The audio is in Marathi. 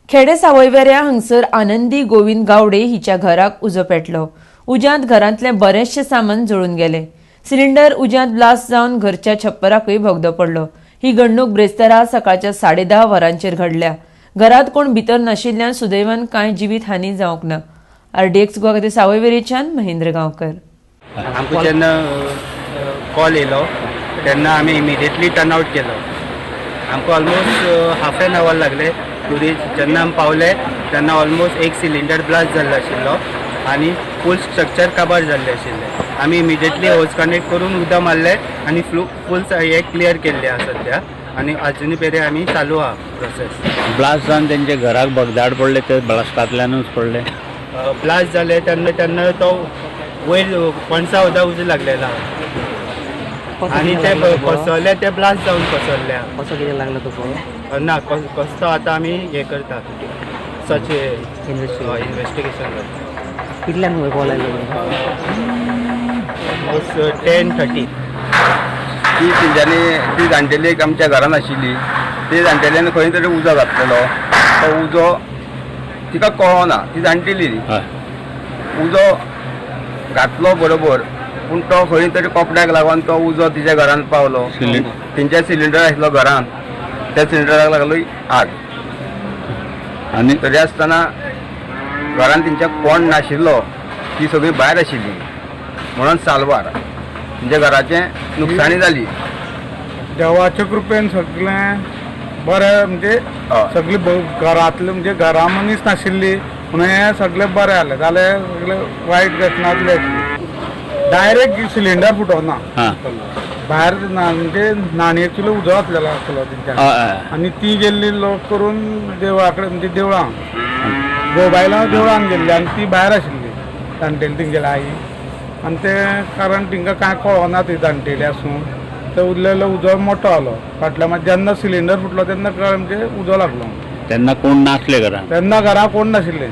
खेडे सावयवेऱ्या हांगसर आनंदी गोविंद गावडे हिच्या घराक उजो पेटलो। उज्यांत घरांतले बरेचशे सामान जळून गेले। सिलिंडर उज्यांत ब्लास्ट जावन घरच्या छप्पराकय भोगदो पडलो। ही घडणूक ब्रेस्तारा सकाळच्या 10:30 वरांचेर घडल्या। घरात कोण भितर नाशिल्ल्यान सुदैवान कांय जिवीत हानी जावंक ना। RDX गोवा खातीर सावयवेरेच्यान महेंद्र गांवकर। आमकां जेन्ना कॉल येयलो तेन्ना आमी इमिडिएटली टर्न आउट केलो। आमकां ऑलमोस्ट हाफ एन आवर लागले टू रीच। जेन्ना आमी पावले तेन्ना ऑलमोस्ट एक सिलिंडर ब्लास्ट जाल्लो आशिल्लो आनी फूल स्ट्रक्चर काबार जाल्लें आशिल्लें। आमी इमिडिएटली होज कनेक्ट करून उदक मारलें आनी फूल हे क्लियर केल्लें आसा सद्या आनी अजुनी पेरे आमी चालू आहा प्रोसेस। ब्लास्ट जावन तेंचे घराक भगदाड पडले ते ब्लास्टांतल्यानूच पडले। ब्लास्ट जाले तेन्ना तो वयर पणसा उदक उजो लागलेला आनी ते पसरले, ते ब्लास्ट जावन पसरल्या। कसो कितें लागलो तुका? ना कसो आतां आमी हे करता सच इन्वेस्टिगेशन करता। कितल्यांक वयर कॉल आयलो? 10:30। ती जाणटेली एक आमच्या घरान आशिल्ली। ती जाणटेल्यान खंय तरी उजो घातलेलो। तो उजो तिका कळना, ती जाणटेली उजो घातलो बरोबर, पूण तो खंय तरी कपड्याक लागून तो उजो तिच्या घरान पावलो। तेंच्या सिलिंडर आशिल्लो घरान, त्या सिलिंडराक लागलो आग। आनी तरी आसतना घरान तेंच्या कोण नाशिल्लो, ती सगळी भायर आशिल्ली म्हणून साल्वार तेंच्या घराचें नुकसाणी जाली। देवाच्या कृपेन सगळें बरें, म्हणजे सगळी घरांतले म्हणजे घरा मनीस नाशिल्ली म्हणून हें सगळें बरें जालें। जाल्यार सगळें वायट घटनातले डायरेक्ट सिलिंडर फुटोना, भायर म्हणजे न्हाणयेचो उजो घातलेलो आसलो तेंच्या आनी ती गेल्ली लोक करून देवळा कडेन, म्हणजे देवळां गोबायलां देवळान गेल्ली आनी ती भायर आशिल्ली जाणटेली तेंगेली आई। आनी ते कारण तांकां कांय कळना, ती जाणटेली आसूं ते उरलेलो उजो मोठो जालो फाटल्यान। मागीर जेन्ना सिलिंडर फुटलो तेन्ना कळ्ळें म्हणजे उजो लागलो। तेन्ना कोण नासले घरान? तेन्ना घरा कोण नाशिल्ले।